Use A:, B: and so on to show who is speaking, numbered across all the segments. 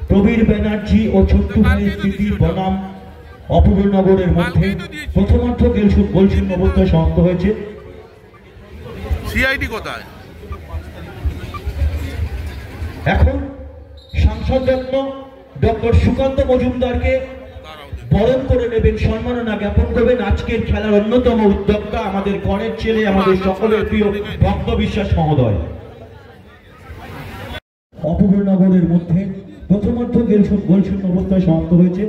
A: প্রবীর ব্যানার্জি ও ছোট্টু ভাইয়ের স্মৃতি বনাম অপূর্ণনগরের মধ্যে প্রথমার্ধ গোলশূন্য অবস্থায় সমাপ্ত হয়েছে।
B: সিআইডি কোথায়?
A: এখন সাংসদ রত্ন ডক্টর সুকান্ত মজুমদারকে বরণ করে নেবেন, সম্মাননা জ্ঞাপন করবেন আজকের খেলার অন্যতম উদ্যোক্তা, আমাদের ঘরের ছেলে, আমাদের সকলের প্রিয় ভক্ত বিশ্বাস মহোদয়। অপূর্ণনগরের মধ্যে প্রথমার্ধ গোলশূন্য অবস্থায় সমাপ্ত হয়েছে।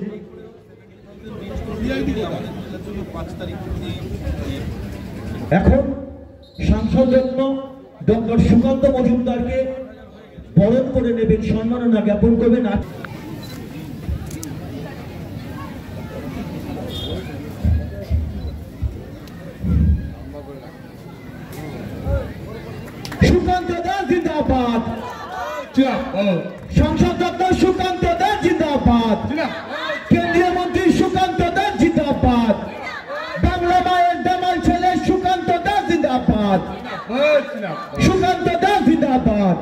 A: এখন সাংসদ রত্ন ডক্টর সুকান্ত মজুমদারকে বরণ করে নেবেন, সম্মাননা জ্ঞাপন করবেন সুকান্ত দাস জিন্দাবাদ, সংসদ ডক্টর সুকান্ত দাস জিন্দাবাদ, কেন্দ্রীয় মন্ত্রী সুকান্ত দাস জিন্দাবাদ, বাংলা মায়ের দামাল ছেলে সুকান্ত দাস জিন্দাবাদ, সুকান্ত দাস জিন্দাবাদ।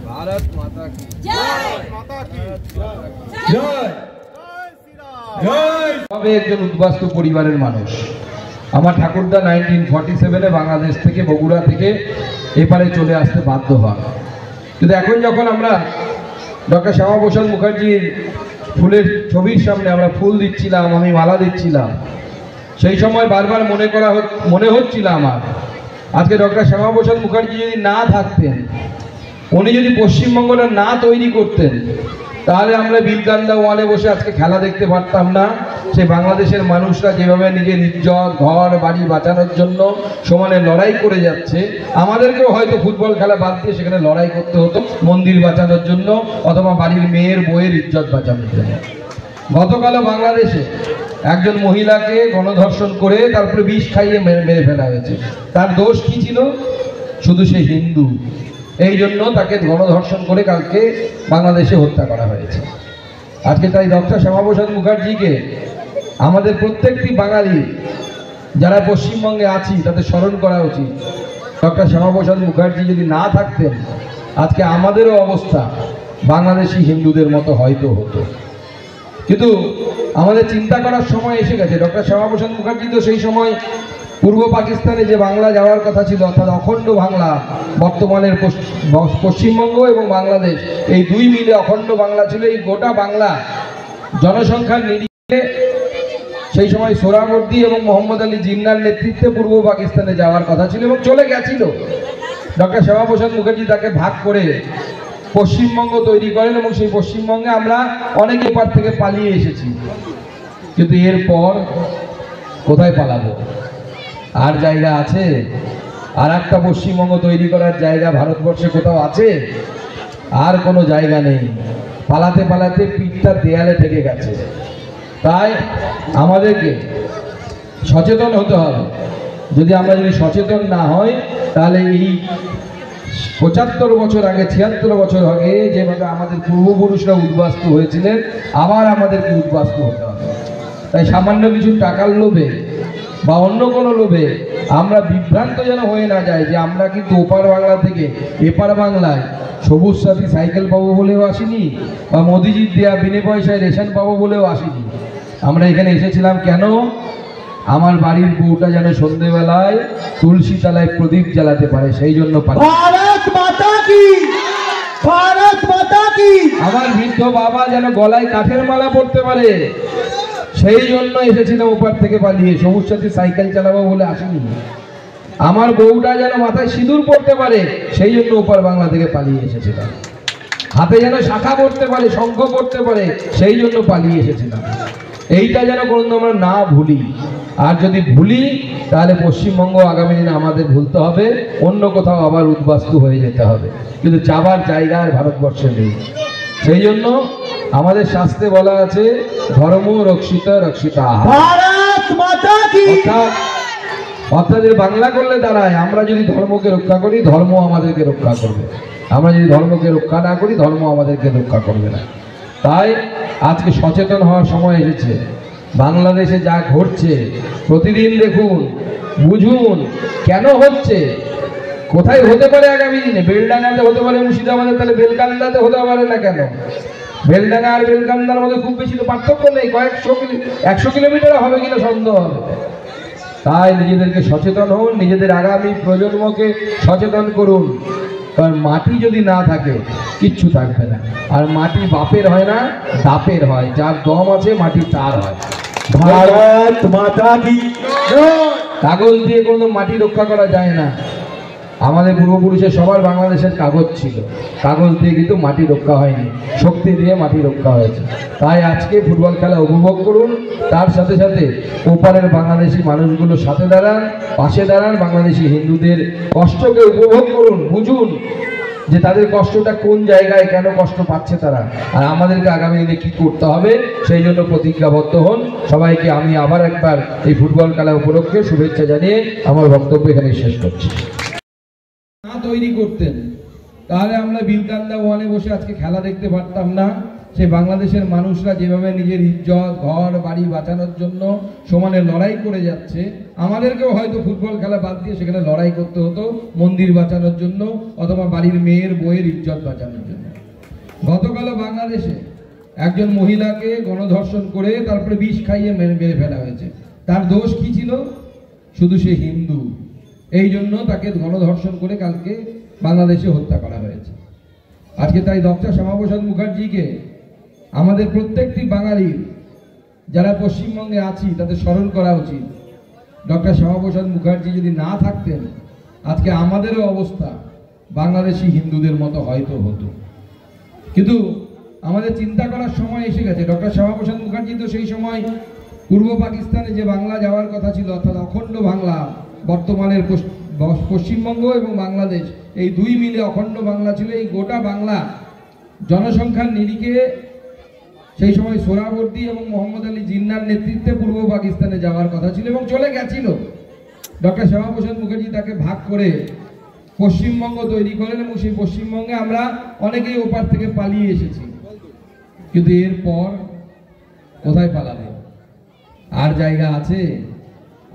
C: भारत माता की
B: জয়। মাতা কি
C: জয় জয়। আমি একজন উদ্বাস্তু পরিবারের মানুষ। আমার ঠাকুরদা 1947-এ বাংলাদেশ থেকে, বগুড়া থেকে এপারে চলে আসতে বাধ্য হন। কিন্তু এখন যখন আমরা ডক্টর শ্যামাপ্রসাদ মুখার্জির ফুলের ছবির সামনে আমরা ফুল দিচ্ছিলাম, আমি মালা দিচ্ছিলাম, সেই সময় বারবার মনে হচ্ছিল আমার, আজকে ডক্টর শ্যামাপ্রসাদ মুখার্জি যদি না থাকতেন, উনি যদি পশ্চিমবঙ্গটা না তৈরি করতেন, তাহলে আমরা বিলকান্দা ওয়ানে বসে আজকে খেলা দেখতে পারতাম না। সেই বাংলাদেশের মানুষরা যেভাবে নিজের ইজ্জত, ঘর বাড়ি বাঁচানোর জন্য সমানে লড়াই করে যাচ্ছে, আমাদেরকেও হয়তো ফুটবল খেলা বাদ দিয়ে সেখানে লড়াই করতে হতো মন্দির বাঁচানোর জন্য অথবা বাড়ির মেয়ের বইয়ের ইজ্জত বাঁচানোর জন্য। গতকালও বাংলাদেশে একজন মহিলাকে গণধর্ষণ করে তারপরে বিষ খাইয়ে মেরে ফেলা হয়েছে। তার দোষ কি ছিল? শুধু সে হিন্দু, এই জন্য তাকে গণধর্ষণ করে কালকে বাংলাদেশে হত্যা করা হয়েছে। আজকে তাই ডক্টর শ্যামাপ্রসাদ মুখার্জিকে আমাদের প্রত্যেকটি বাঙালি যারা পশ্চিমবঙ্গে আছি তাদের স্মরণ করা উচিত। ডক্টর শ্যামাপ্রসাদ মুখার্জি যদি না থাকতেন, আজকে আমাদেরও অবস্থা বাংলাদেশি হিন্দুদের মতো হয়তো হতো। কিন্তু আমাদের চিন্তা করার সময় এসে গেছে। ডক্টর শ্যামাপ্রসাদ মুখার্জি তো সেই সময় পূর্ব পাকিস্তানে যে বাংলা যাওয়ার কথা ছিল, অর্থাৎ অখণ্ড বাংলা, বর্তমানের পশ্চিমবঙ্গ এবং বাংলাদেশ, এই দুই মিলে অখণ্ড বাংলা ছিল। এই গোটা বাংলা জনসংখ্যার নিরিখে সেই সময় সোহরাওয়ার্দী এবং মোহাম্মদ আলী জিন্নার নেতৃত্বে পূর্ব পাকিস্তানে যাওয়ার কথা ছিল এবং চলে গেছিল। ডক্টর শ্যামাপ্রসাদ মুখার্জি তাকে ভাগ করে পশ্চিমবঙ্গ তৈরি করেন এবং সেই পশ্চিমবঙ্গে আমরা অনেক এপার থেকে পালিয়ে এসেছি। কিন্তু এরপর কোথায় পালাবো? আর জায়গা আছে? আর একটা পশ্চিমবঙ্গ তৈরি করার জায়গা ভারতবর্ষে কোথাও আছে? আর কোনো জায়গা নেই। পালাতে পালাতে পিঠটা দেয়ালে থেকে গেছে। তাই আমাদেরকে সচেতন হতে হবে। যদি সচেতন না হই, তাহলে এই 75 বছর আগে, 76 বছর আগে যেভাবে আমাদের পূর্বপুরুষরা উদ্বাস্তু হয়েছিলেন, আবার আমাদেরকে উদ্বাস্তু হতে হবে। তাই সামান্য কিছু টাকার লোভে বা অন্য কোনো লোভে আমরা বিভ্রান্ত যেন হয়ে না যায় যে আমরা কিন্তু ওপার বাংলা থেকে এপার বাংলায় সবুজ সাথী সাইকেল পাবো বলেও আসিনি, বা মোদিজির দেয়া বিনে পয়সায় রেশন পাবো বলেও আসিনি। আমরা এখানে এসেছিলাম কেন? আমার বাড়ির বউটা যেন সন্ধ্যেবেলায় তুলসী তলায় প্রদীপ জ্বালাতে পারে, সেই জন্য।
A: ভারত মাতা কি, ভারত মাতা কি।
C: আমার বৃদ্ধ বাবা যেন গলায় কাঠের মালা পরতে পারে, সেই জন্য এসেছিলাম ওপার থেকে পালিয়ে। সবুজ সাথী সাইকেল চালাবো বলে আসিনি। আমার বউটা যেন মাথায় সিঁদুর পড়তে পারে, সেই জন্য ওপার বাংলা থেকে পালিয়ে এসেছিলাম। হাতে যেন শাখা পড়তে পারে, শঙ্খ পড়তে পারে, সেই জন্য পালিয়ে এসেছিলাম। এইটা যেন কোনো আমরা না ভুলি। আর যদি ভুলি, তাহলে পশ্চিমবঙ্গ আগামী দিনে আমাদের ভুলতে হবে, অন্য কোথাও আবার উদ্বাস্তু হয়ে যেতে হবে। কিন্তু যাবার জায়গা আর ভারতবর্ষে নেই। সেই জন্য আমাদের শাস্ত্রে বলা আছে, ধর্ম রক্ষিত রক্ষিতা।
A: ভারত মাতা কি।
C: অর্থাৎ বাংলা করলে দাঁড়ায়, আমরা যদি ধর্মকে রক্ষা করি, ধর্ম আমাদেরকে রক্ষা করবে। আমরা যদি ধর্মকে রক্ষা না করি, ধর্ম আমাদেরকে রক্ষা করবে না। তাই আজকে সচেতন হওয়ার সময় এসেছে। বাংলাদেশে যা ঘটছে প্রতিদিন দেখুন, বুঝুন কেন হচ্ছে, কোথায় হতে পারে আগামী দিনে? বেলডাঙ্গাতে হতে পারে, মুর্শিদাবাদে, তাহলে বেলকান্দাতে হতে পারে না কেন? বেলডাঙ্গা আর বেলকান্দার মধ্যে খুব বেশি তো পার্থক্য নেই, 100 কিলোমিটার হবে কিনা সন্দেহ হবে। তাই নিজেদেরকে সচেতন হন, নিজেদের আগামী প্রজন্মকে সচেতন করুন। কারণ মাটি যদি না থাকে কিচ্ছু থাকবে না। আর মাটি বাপের হয় না, দাপের হয়। যার দম আছে মাটি তার হয়।
A: ভারত মাতা কি জয়।
C: কাগজ দিয়ে কোনো মাটি রক্ষা করা যায় না। আমাদের পূর্বপুরুষের সবার বাংলাদেশের কাগজ ছিল, কাগজ দিয়ে কিন্তু মাটি রক্ষা হয়নি, শক্তি দিয়ে মাটি রক্ষা হয়েছে। তাই আজকে ফুটবল খেলা উপভোগ করুন, তার সাথে সাথে ওপারের বাংলাদেশি মানুষগুলোর সাথে দাঁড়ান, পাশে দাঁড়ান। বাংলাদেশি হিন্দুদের কষ্টকে উপভোগ করুন, বুঝুন যে তাদের কষ্টটা কোন জায়গায়, কেন কষ্ট পাচ্ছে তারা, আর আমাদেরকে আগামী দিনে কী করতে হবে সেই জন্য প্রতিজ্ঞাবদ্ধ হন। সবাইকে আমি আবার একবার এই ফুটবল খেলা উপলক্ষে শুভেচ্ছা জানিয়ে আমার বক্তব্য এখানে শেষ করছি। না তৈরি করতেন তাহলে আমরা বিলকান্দা ওয়ানে বসে আজকে খেলা দেখতে পারতাম না। সে বাংলাদেশের মানুষরা যেভাবে নিজের ইজ্জত, ঘর বাড়ি বাঁচানোর জন্য সমানে লড়াই করে যাচ্ছে, আমাদেরকেও হয়তো ফুটবল খেলা বাদ দিয়ে সেখানে লড়াই করতে হতো মন্দির বাঁচানোর জন্য অথবা বাড়ির মেয়ের বইয়ের ইজ্জত বাঁচানোর জন্য। গতকালও বাংলাদেশে একজন মহিলাকে গণধর্ষণ করে তারপরে বিষ খাইয়ে মেরে ফেলা হয়েছে। তার দোষ কি ছিল? শুধু সে হিন্দু, এই জন্য তাকে গণধর্ষণ করে কালকে বাংলাদেশে হত্যা করা হয়েছে। আজকে তাই ডক্টর শ্যামাপ্রসাদ মুখার্জিকে আমাদের প্রত্যেকটি বাঙালির যারা পশ্চিমবঙ্গে আছি তাদের স্মরণ করা উচিত। ডক্টর শ্যামাপ্রসাদ মুখার্জি যদি না থাকতেন আজকে আমাদেরও অবস্থা বাংলাদেশি হিন্দুদের মতো হয়তো হতো। কিন্তু আমাদের চিন্তা করার সময় এসে গেছে। ডক্টর শ্যামাপ্রসাদ মুখার্জি তো সেই সময় পূর্ব পাকিস্তানে যে বাংলা যাওয়ার কথা ছিল, অর্থাৎ অখণ্ড বাংলা, বর্তমানের পশ্চিমবঙ্গ এবং বাংলাদেশ এই দুই মিলে অখণ্ড বাংলা ছিল। এই গোটা বাংলা জনসংখ্যার নিরিখে সেই সময় সোহরাওয়ার্দী এবং মোহাম্মদ আলী জিন্নার নেতৃত্বে পূর্ব পাকিস্তানে যাওয়ার কথা ছিল এবং চলে গেছিল। ডক্টর শ্যামাপ্রসাদ মুখার্জি তাকে ভাগ করে পশ্চিমবঙ্গ তৈরি করেন এবং সেই পশ্চিমবঙ্গে আমরা অনেকেই ওপার থেকে পালিয়ে এসেছি। কিন্তু এরপর কোথায় পালাবে? আর জায়গা আছে?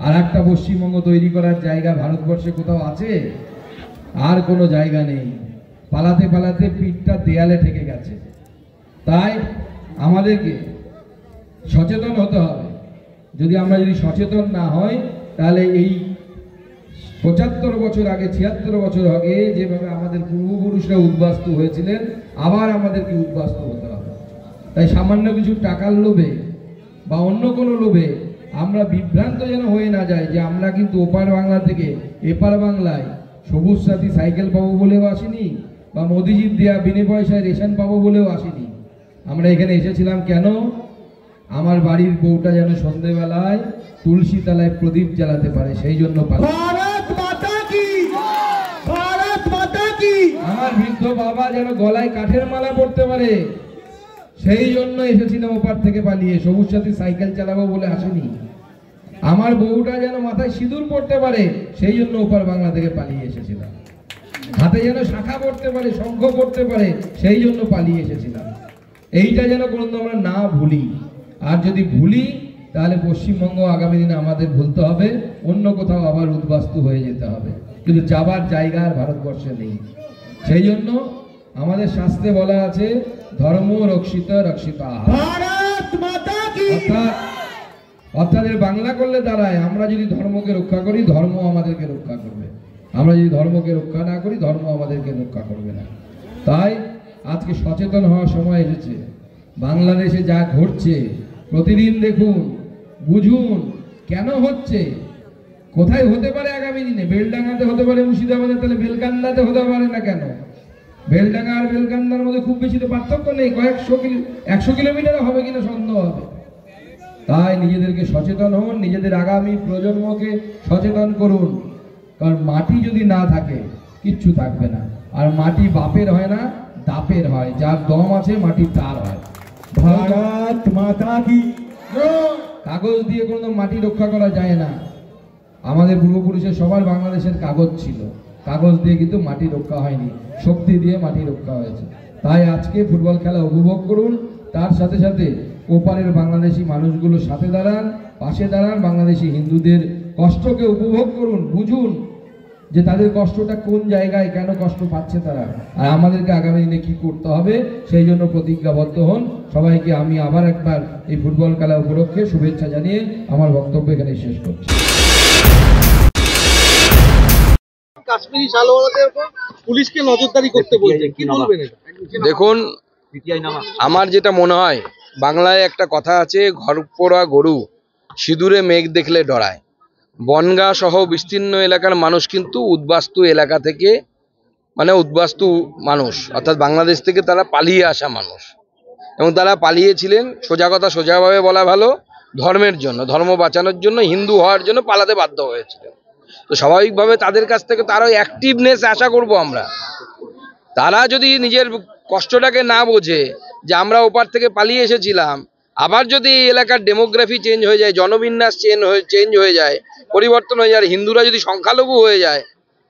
C: আর একটা পশ্চিমবঙ্গ তৈরি করার জায়গা ভারতবর্ষে কোথাও আছে? আর কোনো জায়গা নেই। পালাতে পালাতে পিঠটা দেয়ালে ঠেকে গেছে। তাই আমাদেরকে সচেতন হতে হবে। যদি সচেতন না হয় তাহলে এই 75 বছর আগে, 76 বছর আগে যেভাবে আমাদের পূর্বপুরুষরা উদ্বাস্তু হয়েছিলেন আবার আমাদেরকে উদ্বাস্তু হতে হবে। তাই সামান্য কিছু টাকার লোভে বা অন্য কোনো লোভে আমরা বিভ্রান্ত যেন হয়ে না যায় যে আমরা কিন্তু ওপার বাংলা থেকে এপার বাংলায় সবুজ সাথী সাইকেল পাবো বলেও আসিনি, বা মোদিজির দেয়া বিনে পয়সায় রেশন পাবো বলেও আসিনি। আমরা এখানে এসেছিলাম কেন? আমার বাড়ির বউটা যেন সন্ধ্যেবেলায় তুলসী তলায় প্রদীপ জ্বালাতে পারে, সেই জন্য।
A: ভারত মাতা কি, ভারত মাতা কি।
C: আমার বৃদ্ধ বাবা যেন গলায় কাঠের মালা পড়তে পারে, সেই জন্য এসেছিলাম ওপার থেকে পালিয়ে। সবুজ সাথী সাইকেল চালাবো বলে আসেনি। আমার বউটা যেন মাথায় সিঁদুর পড়তে পারে, সেই জন্য ওপার বাংলা থেকে পালিয়ে এসেছিলাম। হাতে যেন শাখা পড়তে পারে, শঙ্খ পড়তে পারে, সেই জন্য পালিয়ে এসেছিলাম। এইটা যেন কোনোদিন আমরা না ভুলি। আর যদি ভুলি তাহলে পশ্চিমবঙ্গ আগামী দিনে আমাদের ভুলতে হবে, অন্য কোথাও আবার উদ্বাস্তু হয়ে যেতে হবে। কিন্তু যাবার জায়গা আর ভারতবর্ষে নেই। সেই জন্য আমাদের শাস্ত্রে বলা আছে ধর্ম রক্ষিত রক্ষিতা।
A: ভারত মাতা কি।
C: অর্থাৎ এর বাংলা করলে দাঁড়ায় আমরা যদি ধর্মকে রক্ষা করি ধর্ম আমাদেরকে রক্ষা করবে, আমরা যদি ধর্মকে রক্ষা না করি ধর্ম আমাদেরকে রক্ষা করবে না। তাই আজকে সচেতন হওয়ার সময় এসেছে। বাংলাদেশে যা ঘটছে প্রতিদিন দেখুন, বুঝুন কেন হচ্ছে, কোথায় হতে পারে আগামী দিনে। বেলডাঙ্গাতে হতে পারে, মুর্শিদাবাদে, তাহলে বেলকান্দাতে হতে পারে না কেন? বেলডাঙ্গা আর বেলকান্দার মধ্যে খুব বেশি তো পার্থক্য নেই, 100 কিলোমিটার হবে কিনা সন্দেহ হবে। তাই নিজেদেরকে সচেতন হন, নিজেদের আগামী প্রজন্মকে সচেতন করুন। কারণ মাটি যদি না থাকে কিচ্ছু থাকবে না। আর মাটি বাপের হয় না, দাপের হয়। যার দম আছে মাটি তার হয়।
A: ভারত মাতা কি।
C: কাগজ দিয়ে কোনো মাটি রক্ষা করা যায় না। আমাদের পূর্বপুরুষের সবার বাংলাদেশের কাগজ ছিল, কাগজ দিয়ে কিন্তু মাটি রক্ষা হয়নি, শক্তি দিয়ে মাটি রক্ষা হয়েছে। তাই আজকে ফুটবল খেলা উপভোগ করুন, তার সাথে সাথে ওপারের বাংলাদেশি মানুষগুলোর সাথে দাঁড়ান, পাশে দাঁড়ান। বাংলাদেশি হিন্দুদের কষ্টকে উপভোগ করুন, বুঝুন যে তাদের কষ্টটা কোন জায়গায়, কেন কষ্ট পাচ্ছে তারা, আর আমাদেরকে আগামী দিনে কি করতে হবে সেই জন্য প্রতিজ্ঞাবদ্ধ হন। সবাইকে আমি আবার একবার এই ফুটবল খেলা উপলক্ষে শুভেচ্ছা জানিয়ে আমার বক্তব্য এখানে শেষ করছি।
B: কাশ্মীরি শালওয়ালাদের উপর পুলিশকে নজরদারি করতে বলছে, কি বলবেন?
D: দেখুন, আমার যেটা মনে হয়, বাংলায় একটা কথা আছে, ঘর পোড়া গরু সিঁদুরে মেঘ দেখলে ডরায়। বনগাঁ সহ বিস্তীর্ণ এলাকার মানুষ কিন্তু উদ্বাস্তু এলাকা থেকে, মানে উদ্বাস্তু মানুষ, অর্থাৎ বাংলাদেশ থেকে তারা পালিয়ে আসা মানুষ, এবং তারা পালিয়েছিলেন, সোজা কথা সোজাভাবে বলা ভালো, ধর্মের জন্য, ধর্ম বাঁচানোর জন্য, হিন্দু হওয়ার জন্য পালাতে বাধ্য হয়েছিলেন। তো স্বাভাবিকভাবে তাদের কাছ থেকে তারও অ্যাক্টিভনেস আশা করব আমরা। তারা যদি নিজের কষ্টটাকে না বোঝে যে আমরা ওপার থেকে পালিয়ে এসেছিলাম, আবার যদি এই এলাকার ডেমোগ্রাফি চেঞ্জ হয়ে যায়, জনবিন্যাস চেঞ্জ হয়ে যায়, পরিবর্তন হয়ে যায়, হিন্দুরা যদি সংখ্যালঘু হয়ে যায়,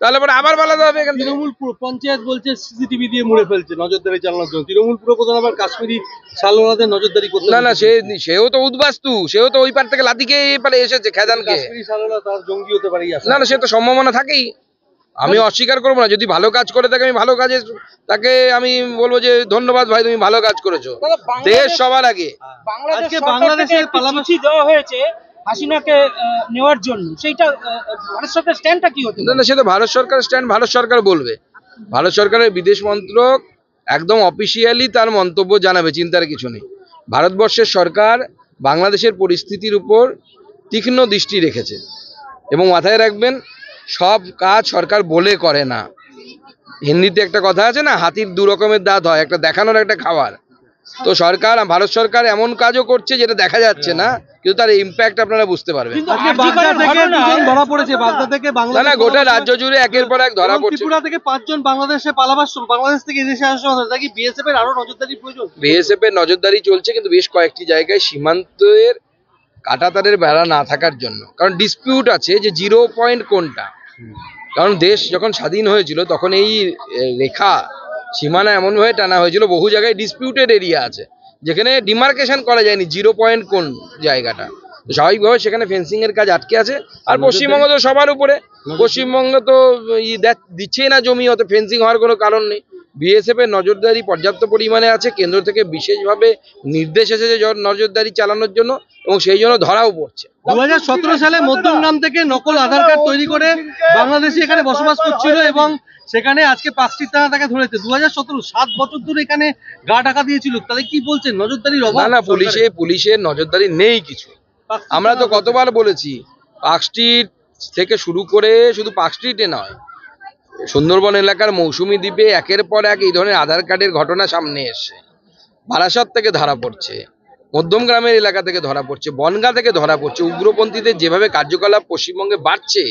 D: তাহলে পরে আবার পালাতে হবে এখান থেকে।
B: তৃণমূল পঞ্চায়েত বলছে সিসিটিভি দিয়ে মুড়ে ফেলছে নজরদারি চালানোর জন্য। তৃণমূল পুরপ্রধান আবার কাশ্মীরি শালওয়ালাদের নজরদারি করতে
D: না, সেও তো উদ্বাস্তু, সেও তো ওই পার থেকে লাতিকে এই পারে এসেছে খেদানকে।
B: কাশ্মীরি শালওয়ালা তার জঙ্গি হতে পারে।
D: না, সে তো সম্ভাবনা থাকেই, আমি অস্বীকার করবো না। যদি ভালো কাজ করে থাকে, আমি ভালো কাজে তাকে আমি বলবো যে ধন্যবাদ ভাই, তুমি ভালো কাজ করেছো, দেশ সবার আগে।
B: বাংলাদেশে চিঠি দেওয়া হয়েছে হাসিনাকে নেওয়ার জন্য, সেইটা ভারত সরকারের স্ট্যান্ডটা কি হতে?
D: না, সে তো ভারত সরকার স্ট্যান্ড ভারত সরকার বলবে। ভারত সরকারের বিদেশ মন্ত্রক একদম অফিসিয়ালি তার মন্তব্য জানাবে, চিন্তার কিছু নেই। ভারতবর্ষের সরকার বাংলাদেশের পরিস্থিতির উপর তীক্ষ্ণ দৃষ্টি রেখেছে, এবং মাথায় রাখবেন, সব কাজ সরকার বলে করে না। হিন্দিতে একটা কথা আছে না, হাতির দু রকমের দাঁত হয়, একটা দেখানোর, একটা খাওয়ার। তো সরকার, ভারত সরকার এমন কাজও করছে যেটা দেখা যাচ্ছে না, কিন্তু তার ইম্প্যাক্ট আপনারা বুঝতে পারবেন। না, গোটা রাজ্য জুড়ে একের পর এক ধরা পড়ছে।
B: ত্রিপুরা থেকে 5 জন বাংলাদেশ থেকে এদেশে আসা, নাকি বিএসএফ এর আরো নজরদারি প্রয়োজন?
D: বিএসএফ এর নজরদারি চলছে, কিন্তু বেশ কয়েকটি জায়গায় সীমান্তের কাঁটাতারের বেড়া না থাকার জন্য, কারণ ডিসপিউট আছে যে 0 পয়েন্ট কোনটা। কারণ দেশ যখন স্বাধীন হয়েছিল তখন এই রেখা সীমানা এমনভাবে টানা হয়েছিল, বহু জায়গায় ডিসপিউটেড এরিয়া আছে যেখানে ডিমার্কেশন করা যায়নি 0 পয়েন্ট কোন জায়গাটা। স্বাভাবিকভাবে সেখানে ফেন্সিং এর কাজ আটকে আছে। আর পশ্চিমবঙ্গ তো সবার উপরে, পশ্চিমবঙ্গ তো দিচ্ছেই না জমি, অত ফেন্সিং হওয়ার কোনো কারণ নেই। বিএসএফ এর নজরদারি পর্যাপ্ত পরিমাণে আছে, কেন্দ্র থেকে বিশেষভাবে নির্দেশ এসেছে নজরদারি চালানোর জন্য, এবং সেই জন্য ধরাও পড়ছে।
B: 2017 সালে মধ্যমগ্রাম থেকে নকল আধার কার্ড তৈরি করে বাংলাদেশি এখানে বসবাস করছিল, এবং সেখানে আজকে 5টি থানা তাকে ধরেছে। 2017 7 বছর ধরে এখানে গা ঢাকা দিয়েছিল। তাহলে কি বলছেন, নজরদারির অভাব?
D: না, পুলিশের নজরদারি নেই কিছু। আমরা তো কতবার বলেছি, পার্ক স্ট্রিট থেকে শুরু করে, শুধু পার্ক স্ট্রিটে নয়, সুন্দরবন এলাকার মৌসুমী দ্বীপে একের পর এক এই ধরনের আধার কার্ডের ঘটনা সামনে এসে, বারাসাত থেকে ধরা পড়ছে, মধ্যমগ্রামের এলাকা থেকে ধরা পড়ছে, বনগাঁ থেকে ধরা পড়ছে। উগ্রপন্থীদের যেভাবে কার্যকলাপ পশ্চিমবঙ্গে বাড়ছে,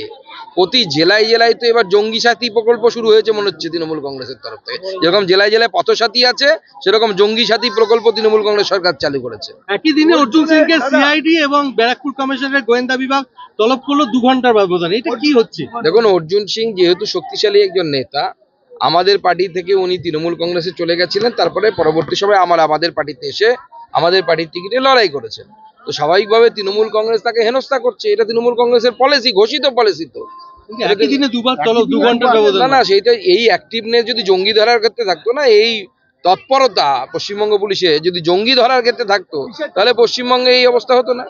D: প্রতি জেলায় জেলায় তো এবার জঙ্গি সাথী প্রকল্প শুরু হয়েছে মনে হচ্ছে তৃণমূল কংগ্রেসের তরফ থেকে। যেরকম জেলায় জেলায় পথসাথী আছে, সেরকম জঙ্গি সাথী প্রকল্প তৃণমূল কংগ্রেস সরকার চালু করেছে।
B: একই দিনে অর্জুন সিংকে সিআইডি এবং ব্যারাকপুর কমিশনের গোয়েন্দা বিভাগ তলব করলো 2 ঘন্টার ব্যবধানে। এটা কি হচ্ছে?
D: দেখুন, অর্জুন সিং যেহেতু শক্তিশালী একজন নেতা, আমাদের পার্টি থেকে উনি তৃণমূল কংগ্রেসে চলে গেছিলেন, তারপরে পরবর্তী সময় আমাদের পার্টিতে এসে আমাদের পার্টির টিকিটে লড়াই করেছেন। তো স্বাভাবিকভাবে তৃণমূল কংগ্রেস তাকে হেনস্থা করছে, এটা তৃণমূল কংগ্রেসের পলিসি, ঘোষিত পলিসি। তো
B: একই দিনে দুবার তলব, 2 ঘন্টার ব্যবধান।
D: না, সেইটা এই অ্যাক্টিভনেস যদি জঙ্গি ধরার ক্ষেত্রে থাকতো না, এই তৎপরতা পশ্চিমবঙ্গ পুলিশে যদি জঙ্গি ধরার ক্ষেত্রে থাকতো, তাহলে পশ্চিমবঙ্গে এই অবস্থা হতো না।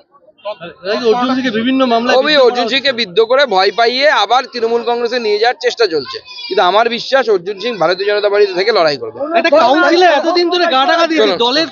B: অর্জুন সিংকে বিভিন্ন মামলায়
D: অর্জুন সিংকে বিদ্ধ করে ভয় পাইয়ে আবার তৃণমূল কংগ্রেসে নিয়ে যাওয়ার চেষ্টা চলছে, কিন্তু আমার বিশ্বাস অর্জুন সিং ভারতীয় জনতা পার্টি থেকে লড়াই করবে।
B: একটা কাউন্সিলে এতদিন ধরে গা ঢাকা দিয়েছে, দলের